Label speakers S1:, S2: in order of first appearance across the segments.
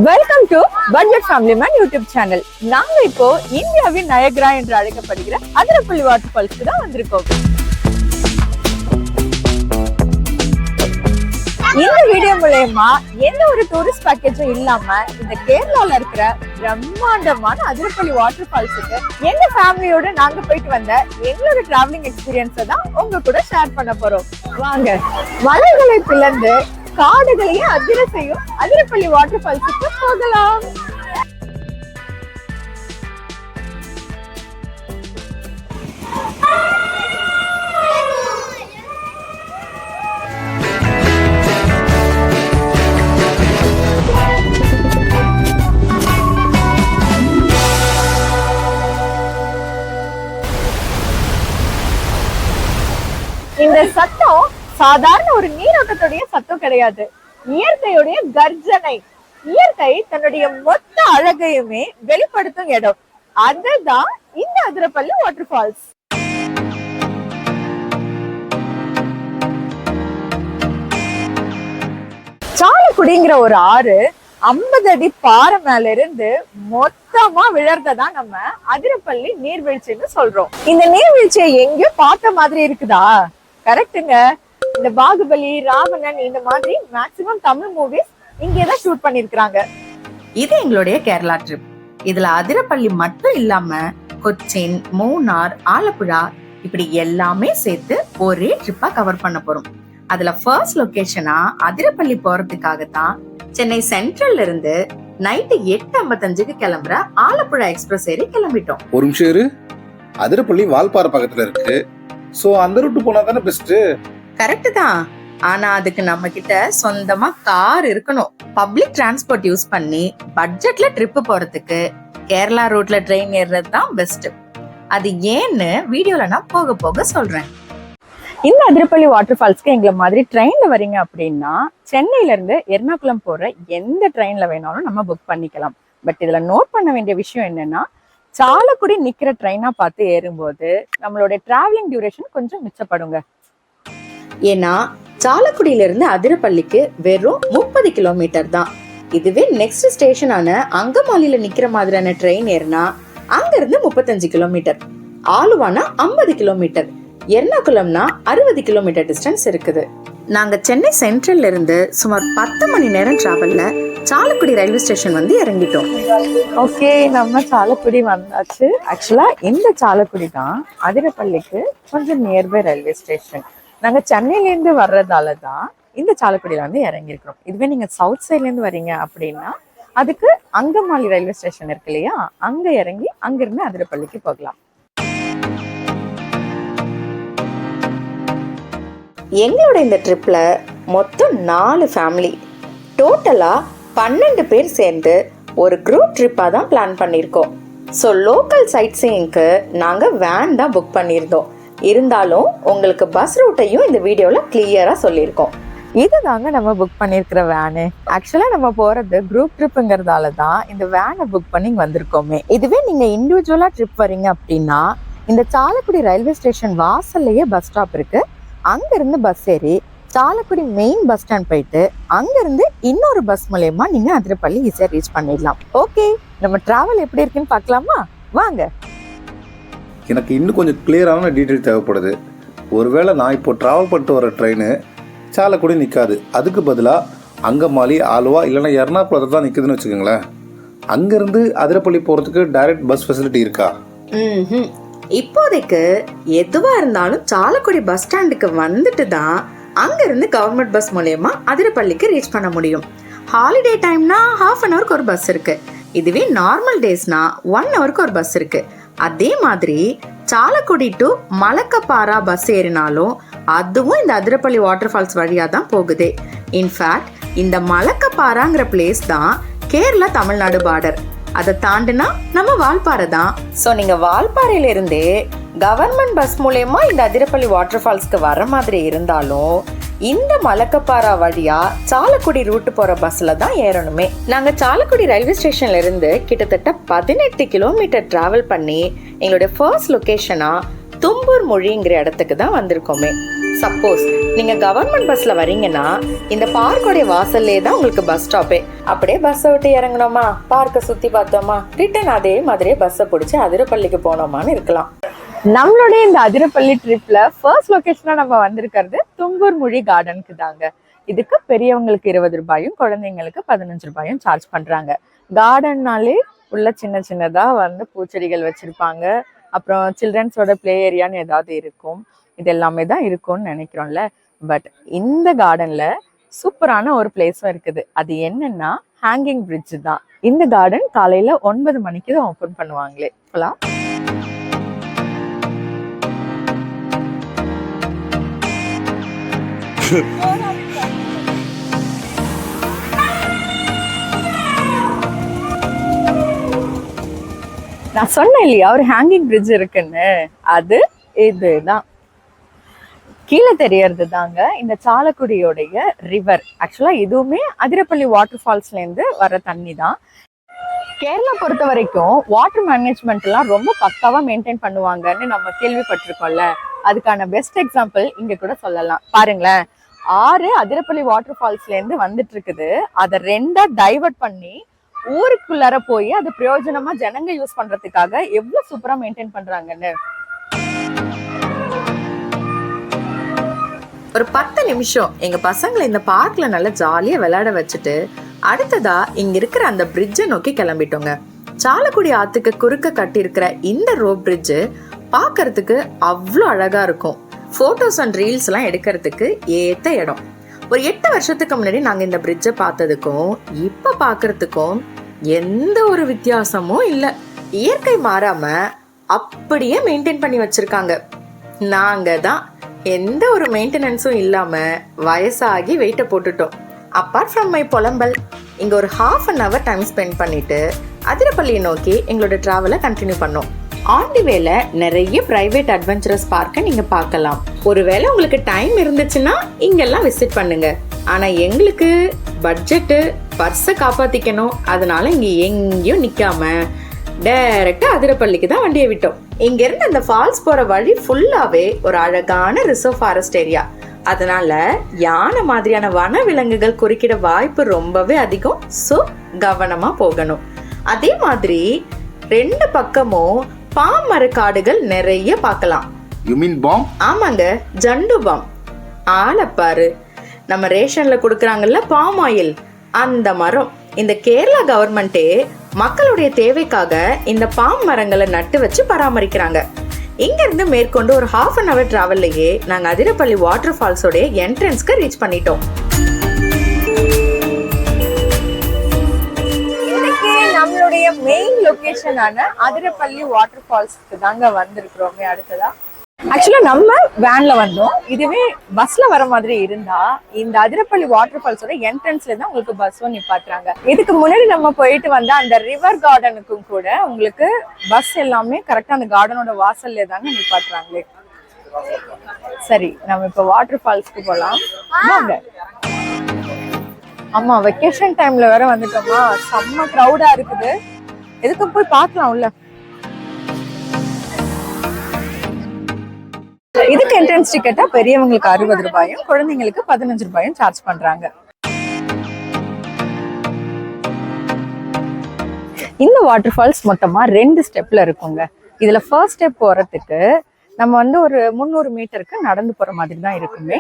S1: Welcome to budget family man YouTube channel. நாங்க இப்போ இந்தியாவின் நயக்ரா என்று அழைக்கப்படுகிற அதிரப்பள்ளி வாட்டர் ஃபால்ஸ்க்கு தான் வந்திருக்கோம். இந்த வீடியோ மூலமா எந்த ஒரு டூரிஸ்ட் பேக்கேஜும் இல்லாம இந்த கேரளால இருக்கிற பிரம்மாண்டமான அதிரப்பள்ளி வாட்டர் ஃபால்ஸுக்கு எங்க ஃபேமிலியோட நாங்க போயிட்டு வந்த எங்களோட டிராவலிங் எக்ஸ்பீரியன்ஸை தான் உங்க கூட ஷேர் பண்ண போறோம். வாங்க, மலைகளை பிளந்து காடுகளையும் அதிர செய்யும் அதிரப்பள்ளி வாட்டர் ஃபால்ஸுக்கு போகலாம். இந்த சத்தம் சாதாரண ஒரு நீரோட்டத்துடைய சத்தம் கிடையாது, இயற்கையுடைய கர்ஜனை. இயற்கை தன்னுடைய மொத்த அழகையுமே வெளிப்படுத்தும் இடம். அதுதான் இந்த அதிரப்பள்ளி வாட்டர் ஃபால்ஸ். சாலக்குடிங்கிற ஒரு ஆறு 50 அடி பாறை மேல இருந்து மொத்தமா விழறதான் நம்ம அதிரப்பள்ளி நீர்வீழ்ச்சின்னு சொல்றோம். இந்த நீர்வீழ்ச்சியை எங்கேயோ பார்த்த மாதிரி இருக்குதா? கரெக்டுங்க. இந்த பாகுபலி, ராவணன் இந்த மாதிரி மேக்சிமம் தமிழ் மூவிஸ் இங்கேதான் ஷூட் பண்ணிருக்காங்க.
S2: இது எங்களுடைய கேரளா ட்ரிப். இதுல அதிரப்பள்ளி மட்டும் இல்லாம கொச்சின், மூணார், ஆலப்புழா இப்படி எல்லாமே சேர்த்து ஒரே ட்ரிப்பா கவர் பண்ண போறோம். அதுல ஃபர்ஸ்ட் லொகேஷனா அதிரப்பள்ளி போறதுக்காகத்தான் சென்னை சென்ட்ரல்ல இருந்து நைட்டு 8:55க்கு கிளம்புற ஆலப்புழா எக்ஸ்பிரஸ் ஏறி கிளம்பிட்டோம்.
S3: ஒரு நிமிஷம் இரு. அதிரப்பள்ளி வால்பாறை பக்கத்துல இருக்கு. சோ அந்த ரூட் போனா தானே பெஸ்ட்.
S2: கரெக்ட் தான். ஆனா அதுக்கு நம்ம கிட்ட சொந்தமா கார் இருக்கணும். பப்ளிக் டிரான்ஸ்போர்ட் யூஸ் பண்ணி பட்ஜெட்ல ட்ரிப் போறதுக்கு கேரளா ரூட்ல ட்ரெயின் ஏறுறது தான் பெஸ்ட். அது ஏன்னு வீடியோல நான் போக போக சொல்றேன்.
S1: இந்த அதிரப்பள்ளி வாட்டர் ஃபால்ஸ்க்கு எங்களை மாதிரி ட்ரெயின்ல வரீங்க அப்படின்னா சென்னையில இருந்து எர்ணாகுளம் போற எந்த ட்ரெயின்ல வேணாலும் நம்ம புக் பண்ணிக்கலாம். பட் இதுல நோட் பண்ண வேண்டிய விஷயம் என்னன்னா, சாலக்குடி நிக்கிற ட்ரெயினா பார்த்து ஏறும்போது நம்மளோட டிராவலிங் டியூரேஷன் கொஞ்சம் மிச்சப்படுங்க.
S2: ஏன்னா சாலக்குடியில இருந்து அதிரப்பள்ளிக்கு வெறும் 30 கிலோமீட்டர் தான். இதுவே நெக்ஸ்ட் ஸ்டேஷனான அங்கமாலியில நிக்கிற மாதிரியான ட்ரெயின் ஏறினா அங்க இருந்து 35 கிலோமீட்டர், ஆலுவானா 50 கிலோமீட்டர், எர்ணாகுளம்னா 60 கிலோமீட்டர் டிஸ்டன்ஸ் இருக்குது. நாங்க சென்னை சென்ட்ரல்ல இருந்து சுமார் 10 மணி நேரம் டிராவல்ல சாலக்குடி ரயில்வே ஸ்டேஷன் வந்து இறங்கிட்டோம்.
S1: ஓகே, நம்ம சாலக்குடி வந்தாச்சு. ஆக்சுவலா இந்த சாலக்குடி தான் அதிரப்பள்ளிக்கு கொஞ்சம் நியர்பை ரயில்வே ஸ்டேஷன். நாங்க சென்னையில இருந்து வர்றதால தான் இந்த சாலக்குடியில வந்து இறங்கியிருக்கிறோம். இதுவே நீங்க சவுத் சைட்ல இருந்து வரீங்க அப்படின்னா அதுக்கு அங்கமாலி ரயில்வே ஸ்டேஷன் இருக்கு இல்லையா, அங்க இறங்கி அங்கிருந்து அதிரப்பள்ளிக்கு போகலாம்.
S2: எங்களோட இந்த ட்ரிப்ல மொத்தம் 4 ஃபேமிலி, டோட்டலா 12 பேர் சேர்ந்து ஒரு குரூப் ட்ரிப்பா தான் பிளான் பண்ணியிருக்கோம். ஸோ லோக்கல் சைட் சீயிங்க்கு நாங்கள் வேன் தான் புக் பண்ணியிருந்தோம். இருந்தாலும் உங்களுக்கு பஸ் ரூட்டையும் இந்த வீடியோல கிளியரா சொல்லியிருக்கோம்.
S1: இதுதாங்க நம்ம புக் பண்ணியிருக்கிற வேனு. ஆக்சுவலா நம்ம போறது குரூப் ட்ரிப்புங்கிறதால தான் இந்த வேனை புக் பண்ணி வந்திருக்கோமே. இதுவே நீங்க இண்டிவிஜுவலா ட்ரிப் வரீங்க அப்படின்னா இந்த சாலக்குடி ரயில்வே ஸ்டேஷன் வாசல்லையே பஸ் ஸ்டாப் இருக்கு. அங்க இருந்து பஸ் ஏறி சாலக்குடி மெயின் பஸ் ஸ்டாண்ட் போயிட்டு அங்க இருந்து இன்னொரு பஸ் மூலமா நீங்க அதிரப்பள்ளி ஈஸியா ரீச் பண்ணிடலாம். ஓகே, நம்ம டிராவல் எப்படி இருக்குன்னு பார்க்கலாமா? வாங்க.
S3: எனக்கு இன்னும் கொஞ்சம் கிளியரான டீட்டெயில் தேவைப்படுது. ஒருவேளை நான் இப்போ டிராவல் பண்ணிட்டு வர ட்ரெயின் சாலக்குடி நிற்காது, அதுக்கு பதிலாக அங்கமாலி, ஆலுவா இல்லைன்னா எர்ணாகுளத்தை தான் நிற்குதுன்னு வச்சுக்கோங்களேன். அங்கேருந்து அதிரப்பள்ளி போகிறதுக்கு டைரக்ட் பஸ் ஃபெசிலிட்டி இருக்கா?
S2: இப்போதைக்கு எதுவா இருந்தாலும் சாலக்குடி பஸ் ஸ்டாண்டுக்கு வந்துட்டு தான் அங்கிருந்து கவர்மெண்ட் பஸ் மூலமா அதிரப்பள்ளிக்கு ரீச் பண்ண முடியும். ஹாலிடே டைம்னா ½ அன் ஹவருக்கு ஒரு பஸ் இருக்கு. இதுவே நார்மல் டேஸ்னா 1 ஹவருக்கு ஒரு பஸ் இருக்கு. அதே மாதிரி சாலக்குடி டு மலக்கப்பாரா பஸ் ஏறினாலும் அதுவும் இந்த அதிரப்பள்ளி வாட்டர் ஃபால்ஸ் வழியா தான் போகுது. இன்ஃபேக்ட் இந்த மலக்கப்பாராங்கிற பிளேஸ் தான் கேரளா தமிழ்நாடு பார்டர். அதை தாண்டினா நம்ம வால்பாறை தான். ஸோ நீங்க வால்பாறையில இருந்தே கவர்மெண்ட் பஸ் மூலமா இந்த அதிரப்பள்ளி வாட்டர் ஃபால்ஸ்க்கு வர மாதிரி இருந்தாலும் இந்த மலக்கப்பாரா வழியா சாலக்குடி ரூட் போற பஸ்ல தான் ஏறணுமே. நாங்க சாலக்குடி ரயில்வே ஸ்டேஷன்ல இருந்து கிட்டத்தட்ட 18 கிலோமீட்டர் டிராவல் பண்ணி எங்களுடைய ஃபர்ஸ்ட் லொகேஷனா தும்பூர் மொழிங்கிற இடத்துக்கு தான் வந்திருக்கோமே. சப்போஸ் நீங்க கவர்மெண்ட் பஸ்ல வரீங்கன்னா இந்த பார்க்கோடைய வாசல்லே தான் உங்களுக்கு பஸ் ஸ்டாப்பே. அப்படியே பஸ்ஸை விட்டு இறங்கணுமா, பார்க்க சுத்தி பார்த்தோமா, ரிட்டர்ன் அதே மாதிரியே பஸ்ஸை பிடிச்சி அதிரப்பள்ளிக்கு போனோமான்னு இருக்கலாம்.
S1: நம்மளுடைய இந்த அதிரப்பள்ளி ட்ரிப்ல ஃபர்ஸ்ட் லொகேஷனா நம்ம வந்திருக்கிறது தும்பூர் மொழி கார்டனுக்கு தாங்க. இதுக்கு பெரியவங்களுக்கு 20 ரூபாயும் குழந்தைங்களுக்கு 15 ரூபாயும் சார்ஜ் பண்றாங்க. கார்டன்னாலே உள்ள சின்ன சின்னதா பூச்செடிகள் வச்சிருப்பாங்க. அப்புறம் சில்ட்ரன்ஸோட பிளே ஏரியான்னு ஏதாவது இருக்கும். இது எல்லாமே தான் இருக்கும்னு நினைக்கிறோம்ல. பட் இந்த கார்டன்ல சூப்பரான ஒரு பிளேஸும் இருக்குது. அது என்னன்னா ஹேங்கிங் பிரிட்ஜ் தான். இந்த கார்டன் காலையில 9 மணிக்கு தான் ஓப்பன் பண்ணுவாங்களே. போலாம். நான் சொன்னேன் இல்லையா ஒரு ஹேங்கிங் பிரிட்ஜ் இருக்குன்னு, அது இதுதான். கீழே தெரியறது தாங்க இந்த சாலக்குடியோடைய ரிவர். ஆக்சுவலா இதுவுமே அதிரப்பள்ளி வாட்டர் ஃபால்ஸ்ல இருந்து வர தண்ணி தான். கேரளா பொறுத்த வரைக்கும் வாட்டர் மேனேஜ்மெண்ட் எல்லாம் ரொம்ப பக்காவா மெயின்டைன் பண்ணுவாங்கன்னு நம்ம கேள்விப்பட்டிருக்கோம்ல. அதுக்கான பெஸ்ட் எக்ஸாம்பிள் இங்க கூட சொல்லலாம். பாருங்களேன், ஆறு அதிரப்பள்ளி வாட்டர் ஃபால்ஸ்ல இருந்து வந்துட்டு இருக்குது. அதை 2ஆ டைவர்ட் பண்ணி ஊருக்குள்ளார போய் அது பிரயோஜனமா ஜனங்க யூஸ் பண்றதுக்காக எவ்வளவு சூப்பரா மெயின்டைன் பண்றாங்கன்னு.
S2: ஒரு 10 நிமிஷம் எங்க பசங்களை இந்த பார்க்ல நல்லா ஜாலியா விளையாட வச்சுட்டு அடுத்ததா இங்க இருக்கிற அந்த பிரிட்ஜை நோக்கி கிளம்பிட்டோங்க. சாலக்குடி ஆத்துக்கு குறுக்க கட்டி இருக்கிற இந்த ரோப் பிரிட்ஜ் பாக்குறதுக்கு அவ்வளோ அழகா இருக்கும். போட்டோஸ் அண்ட் ரீல்ஸ் எல்லாம் எடுக்கிறதுக்கு ஏத்த இடம். ஒரு 8 வருஷத்துக்கு முன்னாடி நாங்க இந்த பிரிட்ஜை பார்த்ததுக்கும் இப்ப பாக்குறதுக்கும் எந்த ஒரு வித்தியாசமும் இல்லை. இயற்கை மாறாம அப்படியே மெயின்டைன் பண்ணி வச்சிருக்காங்க. நாங்க தான் எந்த ஒரு மெயின்டெனன்ஸும் இல்லாம வயசாகி வெயிட்ட போட்டுட்டோம். அப்பார்ட் ஃப்ரம் மை புலம்பல், இங்க ஒரு ½ an hour டைம் ஸ்பெண்ட் பண்ணிட்டு அதிரப்பள்ளியை நோக்கி எங்களோட டிராவலை கண்டினியூ பண்ணோம். ஆன் தி வேல நிறைய பிரைவேட் அட்வென்ச்சரஸ் பார்க்க நீங்க பார்க்கலாம். ஒருவேளை உங்களுக்கு டைம் இருந்துச்சுன்னா இங்கெல்லாம் விசிட் பண்ணுங்க. ஆனா எங்களுக்கு பட்ஜெட்டு பர்ஸை காப்பாத்திக்கணும். அதனால இங்க எங்கேயும் நிக்காம டைரக்டா அதிரப்பள்ளிக்கு தான் வண்டியை விட்டோம். இங்க இருந்து அந்த ஃபால்ஸ் போற வழி ஃபுல்லாவே ஒரு அழகான ரிசர்வ் ஃபாரஸ்ட் ஏரியா. அதனால யானை மாதிரியான வன விலங்குகள் குறுக்கிட வாய்ப்பு ரொம்பவே அதிகம். ஸோ கவனமா போகணும். அதே மாதிரி 2 பக்கமும் பாம் மரக்காடுகள் நிறைய பார்க்கலாம்.
S3: You mean palm?
S2: ஆமாங்க, ஜண்டு பாம். ஆளப்பாரு, நம்ம ரேஷன்ல கொடுக்குறாங்கல்ல பாம் ஆயில், அந்த மரம். இந்த கேரளா கவர்மெண்டே மக்களுடைய தேவைக்காக இந்த பாம் மரங்களை நட்டு வச்சு பராமரிக்கிறாங்க. இங்க இருந்து மேற்கொண்டு ஒரு ½ an hour டிராவல்லையே நாங்க அதிரப்பள்ளி வாட்டர் ஃபால்ஸோட என்ட்ரன்ஸ்க்கு ரீச் பண்ணிட்டோம்.
S1: நம்மளுடைய மெயின் லொகேஷனான அதிரப்பள்ளி வாட்டர் ஃபால்ஸ்க்கு தாங்க வந்திருக்கிறோமே. அடுத்ததா ஆக்சுவலா நம்ம வேன்ல வந்தோம். இதுவே பஸ்ல வர மாதிரி இருந்தா இந்த அதிரப்பள்ளி வாட்டர் ஃபால்ஸோட என்ட்ரன்ஸ்ல தான் உங்களுக்கு பஸ்ஸும் நிப்பாட்டுறாங்க. இதுக்கு முன்னாடி நம்ம போயிட்டு வந்த அந்த ரிவர் கார்டனுக்கும் கூட உங்களுக்கு பஸ் எல்லாமே கரெக்டா அந்த கார்டனோட வாசல்ல தாங்க நிப்பாட்டுறாங்களே. சரி, நம்ம இப்ப வாட்டர் ஃபால்ஸ்க்கு போலாம் வாங்க. ஆமா, வெக்கேஷன் டைம்ல வேற வந்துட்டோமா, செம்ம கிரௌடா இருக்குது. எதுக்கு போய் பார்க்கலாம் உள்ள. இதுக்கு என்ட்ரன்ஸ் டிக்கெட்டா பெரியவங்களுக்கு 60 ரூபாயும் குழந்தைங்களுக்கு 15 ரூபாயும் சார்ஜ் பண்றாங்க. இந்த வாட்டர் ஃபால்ஸ் மொத்தமா 2 ஸ்டெப்ல இருக்குங்க. இதுல ஃபர்ஸ்ட் ஸ்டெப் போறதுக்கு நம்ம ஒரு 300 மீட்டருக்கு நடந்து போற மாதிரி தான் இருக்குமே.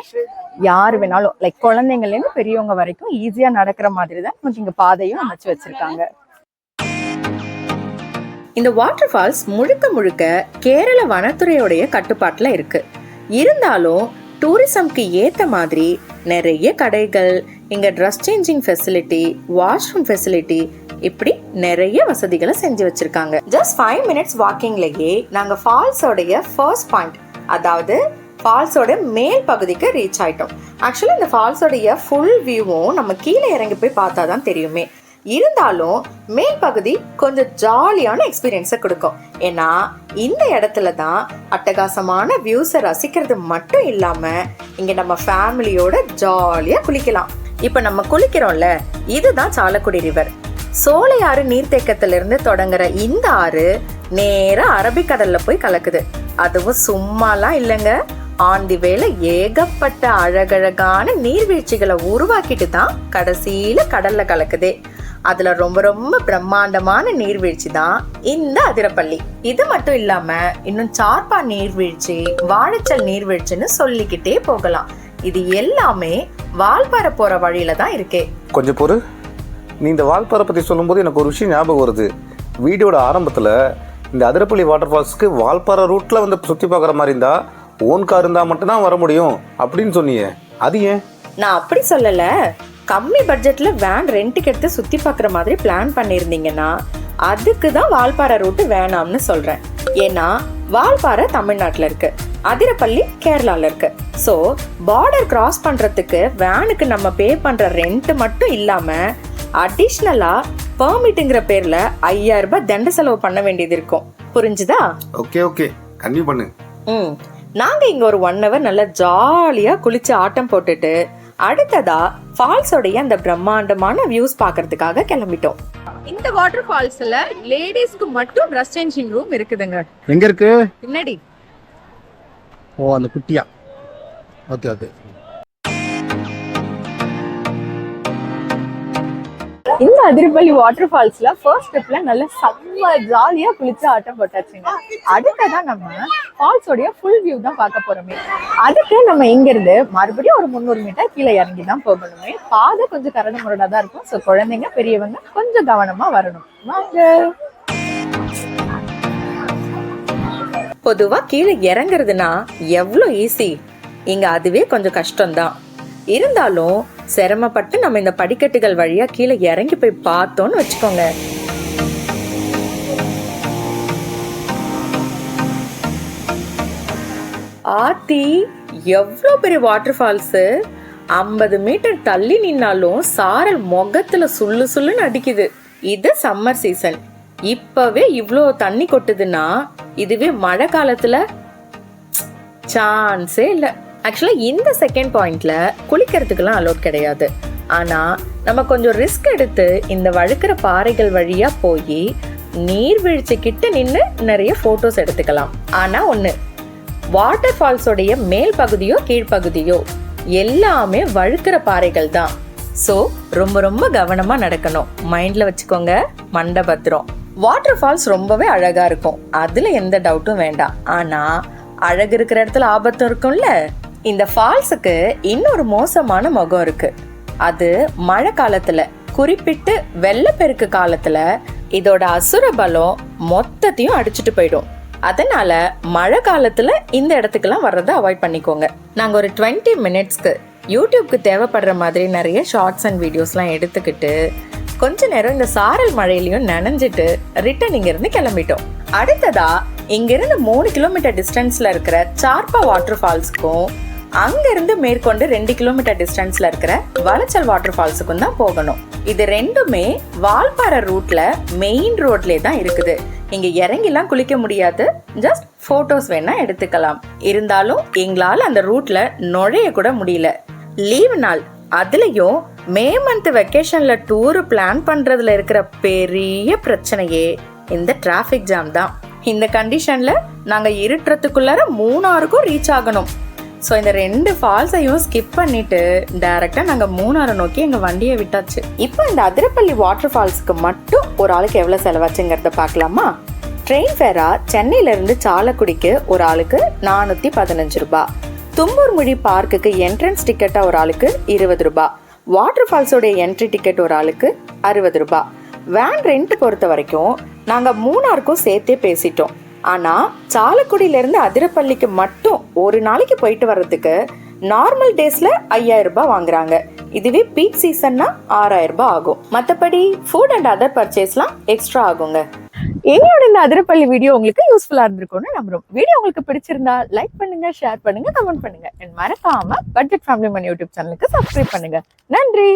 S1: யாரு வேணாலும் லைக் குழந்தைங்கள்ல இருந்து பெரியவங்க வரைக்கும் ஈஸியா நடக்கிற மாதிரி தான் நமக்கு இங்க பாதையும் அமைச்சு வச்சிருக்காங்க.
S2: இந்த வாட்டர் ஃபால்ஸ் முழுக்க முழுக்க கேரள வனத்துறையோடைய கட்டுப்பாட்டுல இருக்கு. இருந்தாலும் டூரிசம்க்கு ஏத்த மாதிரி நிறைய கடைகள், இங்க dress changing facility, washroom facility, இப்படி நிறைய வசதிகளை செஞ்சு வச்சிருக்காங்க. ஜஸ்ட் 5 மினிட்ஸ் வாக்கிங்லயே நாங்க ஃபால்ஸோடைய ஃபர்ஸ்ட் பாயிண்ட், அதாவது ஃபால்ஸோட மேல் பகுதிக்கு ரீச் ஆயிட்டோம். ஆக்சுவலி இந்த ஃபால்ஸோடைய ஃபுல் வியூவும் நம்ம கீழே இறங்கி போய் பார்த்தா தான் தெரியுமே. இருந்தாலும் மேல் பகுதி கொஞ்சம் ஜாலியான எக்ஸ்பீரியன்ஸை கொடுக்கும். ஏன்னா இந்த இடத்துல தான் அட்டகாசமான வியூஸை ரசிக்கிறது மட்டும் இல்லாம இங்க நம்ம ஃபேமிலியோட ஜாலியா குளிக்கலாம். இப்ப நம்ம குளிக்கிறோம்ல, இதுதான் சாலக்குடி ரிவர். சோலையாறு நீர்த்தேக்கத்திலிருந்து தொடங்குற இந்த ஆறு நேரா அரபிக்கடல்ல போய் கலக்குது. அதுவும் சும்மாலாம் இல்லைங்க, ஆன் தி வேல ஏகப்பட்ட அழகழகான நீர்வீழ்ச்சிகளை உருவாக்கிட்டு தான் கடைசியில கடல்ல கலக்குதே. அதுல ரொம்ப ரொம்ப பிரம்மாண்டமான நீர்வீழ்ச்சி தான் இந்த அதிரப்பள்ளி. இது மட்டும் இல்லாம இன்னும் சார்பா நீர்வீழ்ச்சி, வாழைச்சல் நீர்வீழ்ச்சின்னு சொல்லிக்கிட்டே போகலாம். இது எல்லாமே வால்பாறை போற வழியில தான் இருக்கே.
S3: கொஞ்சம் பொறு, நீ இந்த வால்பாறை பற்றி சொல்லும்போது எனக்கு ஒரு விஷயம் ஞாபகம் வருது. வீடியோட ஆரம்பத்தில் இந்த அதிரப்பள்ளி வாட்டர் ஃபால்ஸ்க்கு வால்பாறை ரூட்டில் வந்து சுற்றி பார்க்குற மாதிரி இருந்தால் ஓன் கார் இருந்தால் மட்டும்தான் வர முடியும் அப்படின்னு சொன்னியே, அது ஏன்?
S2: நான் அப்படி சொல்லல. கம்மி பட்ஜெட்ல வேன் ரெண்ட்டுக்கு எடுத்து சுத்தி பார்க்குற மாதிரி பிளான் பண்ணியிருந்தீங்கன்னா அதுக்கு தான் வால்பாறை ரூட்டு வேணாம்னு சொல்றேன். ஏன்னா வால்பாறை தமிழ்நாட்டில் இருக்கு, அதிரப்பள்ளி கேரளால இருக்கு. ஸோ பார்டர் கிராஸ் பண்றதுக்கு வேனுக்கு நம்ம பே பண்ற ரெண்ட் மட்டும் இல்லாம அடிஷ்னலா பெர்மிட்டுங்கிற பேர்ல 5000 ரூபாய் தண்ட செலவு பண்ண வேண்டியது இருக்கும். புரிஞ்சுதா?
S3: ஓகே ஓகே, கன்டினியூ பண்ணு.
S2: நாங்க இங்க ஒரு 1 hour நல்லா ஜாலியா குளிச்சு ஆட்டம் போட்டுட்டு அடுத்ததா ஃபால்ஸோடைய அந்த பிரம்மாண்டமான வியூஸ் பாக்குறதுக்காக கிளம்பிட்டோம்.
S1: இந்த வாட்டர் ஃபால்ஸ்ல லேடிஸ்க்கு மட்டும் ட்ரெஸ் சேஞ்சிங் ரூம் இருக்குதுங்க.
S4: எங்க இருக்கு?
S1: பின்னாடி.
S4: ஓ, அந்த குட்டியா. Okay okay.
S1: இந்த அதிரப்பள்ளி வாட்டர் ஃபால்ஸ்ல ஃபர்ஸ்ட் ஸ்டெப்ல நல்ல செம்ம ஜாலியா குளிச்சு ஆட்டம் போட்டாச்சுங்க. அடுத்ததான் நம்ம ஃபால்ஸோடைய ஃபுல் வியூ தான் பார்க்க போறோமே. அதுக்கு நம்ம இங்க இருந்து மறுபடியும் ஒரு 300 மீட்டர் கீழே இறங்கி தான் போகணுமே. பாதை கொஞ்சம் கரடு முரடா தான் இருக்கும். ஸோ குழந்தைங்க பெரியவங்க கொஞ்சம் கவனமா வரணும். வாங்க.
S2: பொதுவா கீழே இறங்குறதுனா எவ்வளோ ஈஸி, இங்க அதுவே கொஞ்சம் கஷ்டம்தான். இருந்தாலும் சிரமப்பட்டு நம்ம இந்த படிக்கட்டுகள் வழியா கீழே இறங்கி போய் பார்த்தோம்னு வச்சுக்கோங்க, ஆத்தி எவ்வளோ பெரிய வாட்டர் ஃபால்ஸ். 50 மீட்டர் தள்ளி நின்னாலும் சாரல் முகத்துல சுள்ளு சுள்ளுன்னு அடிக்குது. இது சம்மர் சீசன், இப்பவே இவ்வளோ தண்ணி கொட்டுதுன்னா இதுவே மழை காலத்துல சான்ஸே இல்லை. ஆக்சுவலா இந்த செகண்ட் பாயிண்ட்ல குளிக்கிறதுக்கெல்லாம் அலோட் கிடையாது. ஆனா நம்ம கொஞ்சம் ரிஸ்க் எடுத்து இந்த வழுக்கிற பாறைகள் வழியா போய் நீர்வீழ்ச்சி கிட்ட நின்று நிறைய போட்டோஸ் எடுத்துக்கலாம். ஆனா ஒண்ணு, வாட்டர் ஃபால்ஸோடைய மேல் பகுதியோ கீழ்ப்பகுதியோ எல்லாமே வழுக்கிற பாறைகள் தான். ஸோ ரொம்ப ரொம்ப கவனமா நடக்கணும். மைண்ட்ல வச்சுக்கோங்க, மண்டை பத்திரம். வாட்டர் ஃபால்ஸ் ரொம்பவே அழகா இருக்கும், அதுல எந்த டவுட்டும் வேண்டாம். ஆனா அழகு இருக்கிற இடத்துல ஆபத்தும் இருக்கும்ல. இந்த ஃபால்ஸுக்கு இன்னொரு மோசமான முகம் இருக்கு. அது மழை காலத்துல, குறிப்பிட்டு வெள்ளப்பெருக்கு காலத்துல இதோட அசுர பலம் மொத்தத்தையும் அடிச்சுட்டு போயிடும். அதனால மழை காலத்துல இந்த இடத்துக்கெல்லாம் வர்றதை அவாய்ட் பண்ணிக்கோங்க. நாங்க ஒரு 20 மினிட்ஸ்க்கு யூடியூப்க்கு தேவைப்படுற மாதிரி நிறைய ஷார்ட்ஸ் அண்ட் வீடியோஸ்லாம் எடுத்துக்கிட்டு கொஞ்ச நேரம் இந்த சாரல் மழையிலையும் நனைஞ்சிட்டு ரிட்டர்ன் இங்க இருந்து கிளம்பிட்டோம். அடுத்ததா இங்கிருந்து 3 கிலோமீட்டர் டிஸ்டன்ஸ்ல இருக்கிற சார்பா வாட்டர் ஃபால்ஸுக்கும் அங்கிருந்து மேற்கொண்டு 2 கிலோமீட்டர் டிஸ்டன்ஸ்ல இருக்கிற வளைச்சல் வாட்டர் ஃபால்ஸுக்கும் தான் போகணும். இது ரெண்டுமே வால்பாறை ரூட்ல மெயின் ரோட்லயே தான் இருக்குது. இங்க இறங்கிலாம் குளிக்க முடியாது, ஜஸ்ட் போட்டோஸ் வேணா எடுத்துக்கலாம். இருந்தாலும் எங்களால அந்த ரூட்ல நுழைய கூட முடியல. லீவ் நாள், அதுலயும் மே மந்த் வெக்கேஷன்ல டூர் பிளான் பண்றதுல இருக்கிற பெரிய பிரச்சனையே இந்த டிராபிக் ஜாம் தான். இந்த கண்டிஷன்ல நாங்க இருட்டுறதுக்குள்ளார மூணாருக்கும் ரீச் ஆகணும். ஸோ இந்த 2 ஃபால்ஸையும் ஸ்கிப் பண்ணிட்டு டைரக்டா நாங்க மூணாரை நோக்கி எங்க வண்டியை விட்டாச்சு. இப்போ இந்த அதிரப்பள்ளி வாட்டர் ஃபால்ஸ்க்கு மட்டும் ஒரு ஆளுக்கு எவ்வளவு செலவாச்சுங்கிறத பார்க்கலாமா? ட்ரெயின் ஃபேரா சென்னையில இருந்து சாலக்குடிக்கு ஒரு ஆளுக்கு 415 ரூபாய். தும்பூர் மொழி பார்க்குக்கு என்ட்ரன்ஸ் டிக்கெட்டா ஒரு ஆளுக்கு 20 ரூபாய். வாட்டர் ஃபால்ஸோட என்ட்ரி டிக்கெட் ஒரு ஆளுக்கு 60 ரூபாய். வேன் ரெண்ட் பொறுத்த வரைக்கும் நாங்க மூணாருக்கும் சேர்த்தே பேசிட்டோம். ஆனா சாலக்குடியில இருந்து அதிரப்பள்ளிக்கு மட்டும் ஒரு நாளைக்கு போயிட்டு வர்றதுக்கு நார்மல் டேஸ்ல 5000 ரூபாய் வாங்குறாங்க. இதுவே பீக் சீசன்னா 6000 ரூபாய் ஆகும். மற்றபடி ஃபுட் அண்ட் அதர் பர்ச்சேஸ்லாம் எக்ஸ்ட்ரா ஆகுங்க.
S1: எங்களோட இந்த அதிரப்பள்ளி வீடியோ உங்களுக்கு யூஸ்ஃபுல்லா இருந்திருக்கும்னு நம்புறோம். வீடியோ உங்களுக்கு பிடிச்சிருந்தா லைக் பண்ணுங்க, ஷேர் பண்ணுங்க, கமெண்ட் பண்ணுங்க. மறக்காம பட்ஜெட் ஃபேமிலி மணி யூடியூப் சேனலுக்கு சப்ஸ்கிரைப் பண்ணுங்க. நன்றி.